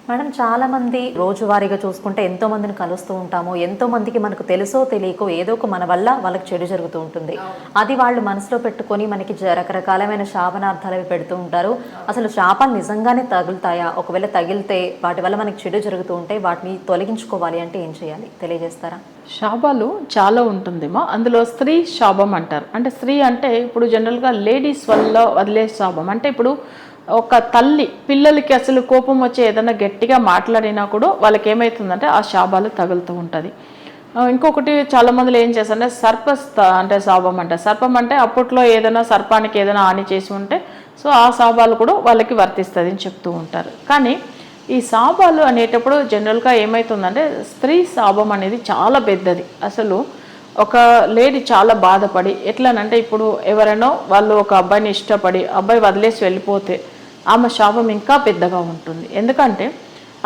Madam చాలామంది రోజువారీగా చూసుకుంటే ఎంతో మందిని కలుస్తూ ఉంటాము. ఎంతో మందికి మనకు తెలుసో తెలియకో ఏదో ఒక మన వల్ల వాళ్ళకి చెడు జరుగుతూ ఉంటుంది. అది వాళ్ళు మనసులో పెట్టుకొని మనకి రకరకాలమైన శాపనార్థాలు అవి పెడుతూ ఉంటారు. అసలు శాపాలు నిజంగానే తగులుతాయా? ఒకవేళ తగిలితే వాటి వల్ల మనకి చెడు జరుగుతూ ఉంటే వాటిని తొలగించుకోవాలి అంటే ఏం చేయాలి తెలియజేస్తారా? శాపాలు చాలా ఉంటుందేమో. అందులో స్త్రీ శాపం అంటారు. అంటే స్త్రీ అంటే ఇప్పుడు జనరల్గా లేడీస్ వల్ల వదిలే శాపం. అంటే ఇప్పుడు ఒక తల్లి పిల్లలకి అసలు కోపం వచ్చి ఏదైనా గట్టిగా మాట్లాడినా కూడా వాళ్ళకి ఏమవుతుందంటే ఆ శాపాలు తగులుతూ ఉంటుంది. ఇంకొకటి చాలామందిలో ఏం చేస్తారంటే అంటే శాపం అంటే సర్పం అంటే అప్పట్లో ఏదైనా సర్పానికి ఏదైనా హాని చేసి ఉంటే సో ఆ శాపాలు కూడా వాళ్ళకి వర్తిస్తుంది అని చెప్తూ ఉంటారు. కానీ ఈ శాపాలు అనేటప్పుడు జనరల్గా ఏమవుతుందంటే స్త్రీ శాపం అనేది చాలా పెద్దది. అసలు ఒక లేడీ చాలా బాధపడి ఎట్లానంటే ఇప్పుడు ఎవరైనా వాళ్ళు ఒక అబ్బాయిని ఇష్టపడి అబ్బాయి వదిలేసి వెళ్ళిపోతే ఆమె శాపం ఇంకా పెద్దగా ఉంటుంది. ఎందుకంటే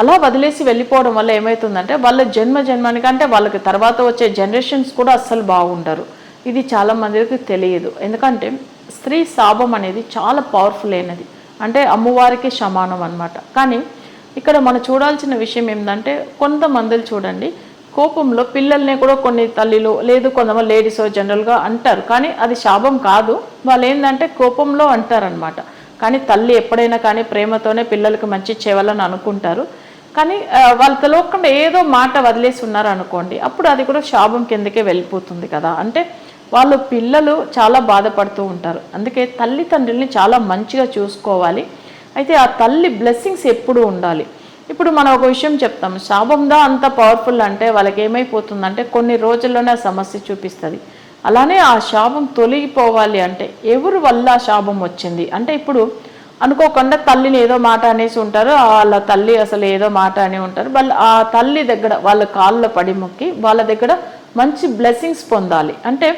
అలా వదిలేసి వెళ్ళిపోవడం వల్ల ఏమవుతుందంటే వాళ్ళ జన్మానికి అంటే వాళ్ళకి తర్వాత వచ్చే జనరేషన్స్ కూడా అస్సలు బాగుండరు. ఇది చాలా మందికి తెలియదు. ఎందుకంటే స్త్రీ శాపం అనేది చాలా పవర్ఫుల్ అయినది. అంటే అమ్మవారికి సమానం అన్నమాట. కానీ ఇక్కడ మనం చూడాల్సిన విషయం ఏంటంటే కొంతమందిని చూడండి కోపంలో పిల్లల్ని కూడా కొన్ని తల్లిలు లేదు కొంతమంది లేడీస్ జనరల్గా అంటారు. కానీ అది శాపం కాదు. వాళ్ళు ఏంటంటే కోపంలో అంటారనమాట. కానీ తల్లి ఎప్పుడైనా కానీ ప్రేమతోనే పిల్లలకి మంచి చేయాలని అనుకుంటారు. కానీ వాళ్ళు తెలియకుండా ఏదో మాట వదిలేసి ఉన్నారు అనుకోండి, అప్పుడు అది కూడా శాపం కిందకే వెళ్ళిపోతుంది కదా. అంటే వాళ్ళు పిల్లలు చాలా బాధపడుతూ ఉంటారు. అందుకే తల్లిదండ్రుల్ని చాలా మంచిగా చూసుకోవాలి. అయితే ఆ తల్లి బ్లెస్సింగ్స్ ఎప్పుడూ ఉండాలి. ఇప్పుడు మనం ఒక విషయం చెప్తాం, శాపందా అంత పవర్ఫుల్ అంటే వాళ్ళకి ఏమైపోతుందంటే కొన్ని రోజుల్లోనే ఆ సమస్య చూపిస్తుంది. అలానే ఆ శాపం తొలగిపోవాలి అంటే ఎవరి వల్ల ఆ శాపం వచ్చింది అంటే ఇప్పుడు అనుకోకుండా తల్లిని ఏదో మాట అనేసి ఉంటారు. వాళ్ళ తల్లి అసలు ఏదో మాట అని ఉంటారు. వాళ్ళు ఆ తల్లి దగ్గర వాళ్ళ కాళ్ళలో పడి మొక్కి వాళ్ళ దగ్గర మంచి బ్లెస్సింగ్స్ పొందాలి. అంటే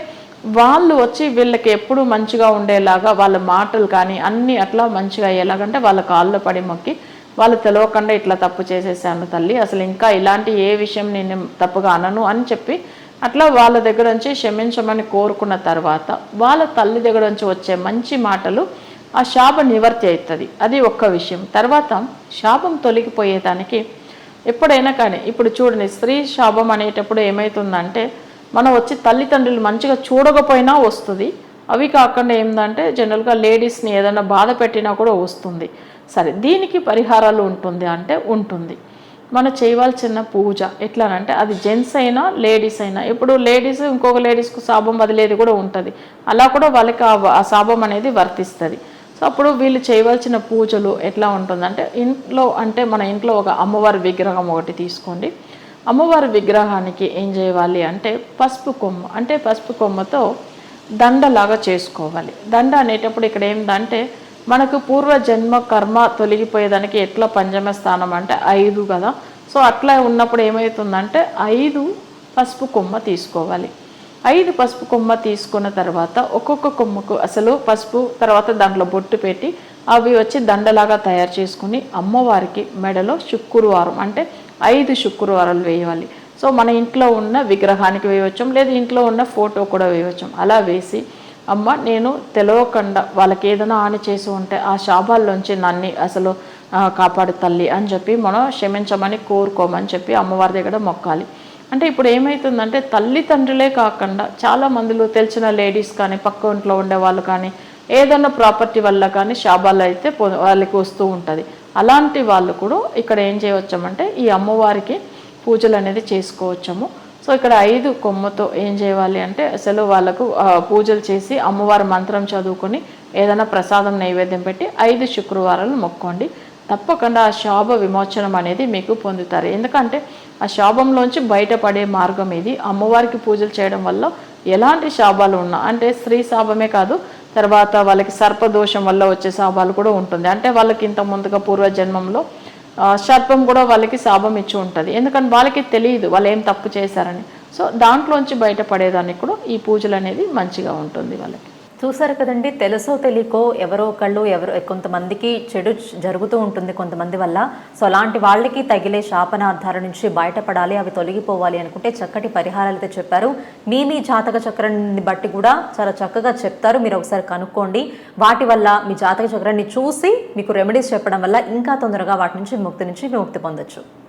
వాళ్ళు వచ్చి వీళ్ళకి ఎప్పుడు మంచిగా ఉండేలాగా వాళ్ళ మాటలు కానీ అన్నీ అట్లా మంచిగా అయ్యేలాగంటే వాళ్ళ కాళ్ళలో పడి మొక్కి వాళ్ళు తెలియకుండా ఇట్లా తప్పు చేసేసాను తల్లి, అసలు ఇంకా ఇలాంటి ఏ విషయం నేను తప్పుగా అనను అని చెప్పి అట్లా వాళ్ళ దగ్గర నుంచి క్షమించమని కోరుకున్న తర్వాత వాళ్ళ తల్లి దగ్గర నుంచి వచ్చే మంచి మాటలు ఆ శాపం నివర్తి అవుతుంది. అది ఒక్క విషయం. తర్వాత శాపం తొలగిపోయేదానికి ఎప్పుడైనా కానీ ఇప్పుడు చూడండి స్త్రీ శాపం అనేటప్పుడు ఏమవుతుందంటే మనం వచ్చి తల్లిదండ్రులు మంచిగా చూడకపోయినా వస్తుంది. అవి కాకుండా ఏంటంటే జనరల్గా లేడీస్ని ఏదైనా బాధ పెట్టినా కూడా వస్తుంది. సరే దీనికి పరిహారాలు ఉంటుంది అంటే ఉంటుంది. మనం చేయవలసిన పూజ ఎట్లానంటే అది జెంట్స్ అయినా లేడీస్ అయినా, ఇప్పుడు లేడీస్ ఇంకొక లేడీస్కు శాపం వదిలేది కూడా ఉంటుంది. అలా కూడా వాళ్ళకి ఆ శాపం అనేది వర్తిస్తుంది. సో అప్పుడు వీళ్ళు చేయవలసిన పూజలు ఎట్లా ఉంటుందంటే ఇంట్లో అంటే మన ఇంట్లో ఒక అమ్మవారి విగ్రహం ఒకటి తీసుకోండి. అమ్మవారి విగ్రహానికి ఏం చేయాలి అంటే పసుపు కొమ్మ అంటే పసుపు కొమ్మతో దండలాగా చేసుకోవాలి. దండ అనేటప్పుడు ఇక్కడ ఏంటంటే మనకు పూర్వజన్మ కర్మ తొలగిపోయేదానికి ఎట్లా పంచమ స్థానం అంటే 5 కదా. సో అట్లా ఉన్నప్పుడు ఏమవుతుందంటే 5 పసుపు కొమ్మ తీసుకోవాలి. 5 పసుపు కొమ్మ తీసుకున్న తర్వాత ఒక్కొక్క కొమ్మకు అసలు పసుపు తర్వాత దాంట్లో బొట్టు పెట్టి అవి వచ్చి దండలాగా తయారు చేసుకుని అమ్మవారికి మెడలో శుక్రవారం అంటే 5 శుక్రవారాలు వేయాలి. సో మన ఇంట్లో ఉన్న విగ్రహానికి వేయవచ్చాం, లేదా ఇంట్లో ఉన్న ఫోటో కూడా వేయవచ్చాం. అలా వేసి అమ్మ నేను తెలియకుండా వాళ్ళకి ఏదైనా హాని చేసి ఉంటే ఆ శాపాల్లోంచి నన్ను అసలు కాపాడు తల్లి అని చెప్పి మనం క్షమించమని కోరుకోమని చెప్పి అమ్మవారి దగ్గర మొక్కాలి. అంటే ఇప్పుడు ఏమవుతుందంటే తల్లిదండ్రులే కాకుండా చాలా మందిలో తెలిసిన లేడీస్ కానీ పక్క ఇంట్లో ఉండే వాళ్ళు కానీ ఏదైనా ప్రాపర్టీ వల్ల కానీ శాపాలు అయితే వాళ్ళకి వస్తూ ఉంటుంది. అలాంటి వాళ్ళు కూడా ఇక్కడ ఏం చేయవచ్చామంటే ఈ అమ్మవారికి పూజలు అనేది చేసుకోవచ్చాము. సో ఇక్కడ 5 కొమ్మతో ఏం చేయాలి అంటే అసలు వాళ్ళకు పూజలు చేసి అమ్మవారి మంత్రం చదువుకొని ఏదైనా ప్రసాదం నైవేద్యం పెట్టి 5 శుక్రవారాలు మొక్కోండి. తప్పకుండా ఆ శాప విమోచనం అనేది మీకు పొందుతారు. ఎందుకంటే ఆ శాపంలోంచి బయటపడే మార్గం ఇది. అమ్మవారికి పూజలు చేయడం వల్ల ఎలాంటి శాపాలు ఉన్నా అంటే స్త్రీ శాపమే కాదు, తర్వాత వాళ్ళకి సర్పదోషం వల్ల వచ్చే శాపాలు కూడా ఉంటుంది. అంటే వాళ్ళకి ఇంత ముందుగా పూర్వజన్మంలో సర్పం కూడా వాళ్ళకి శాపం ఇచ్చి ఉంటుంది. ఎందుకంటే వాళ్ళకి తెలియదు వాళ్ళు ఏం తప్పు చేశారని. సో దాంట్లోంచి బయటపడేదానికి కూడా ఈ పూజలు అనేది మంచిగా ఉంటుంది వాళ్ళకి. చూసారు కదండి, తెలుసో తెలియకో ఎవరో కొంతమందికి చెడు జరుగుతూ ఉంటుంది కొంతమంది వల్ల. సో అలాంటి వాళ్ళకి తగిలే శాపనార్థాల నుంచి బయటపడాలి, అవి తొలగిపోవాలి అనుకుంటే చక్కటి పరిహారాలు అయితే చెప్పారు. మీ జాతక చక్రాన్ని బట్టి కూడా చాలా చక్కగా చెప్తారు, మీరు ఒకసారి కనుక్కోండి. వాటి వల్ల మీ జాతక చక్రాన్ని చూసి మీకు రెమెడీస్ చెప్పడం వల్ల ఇంకా తొందరగా వాటి నుంచి విముక్తి పొందొచ్చు.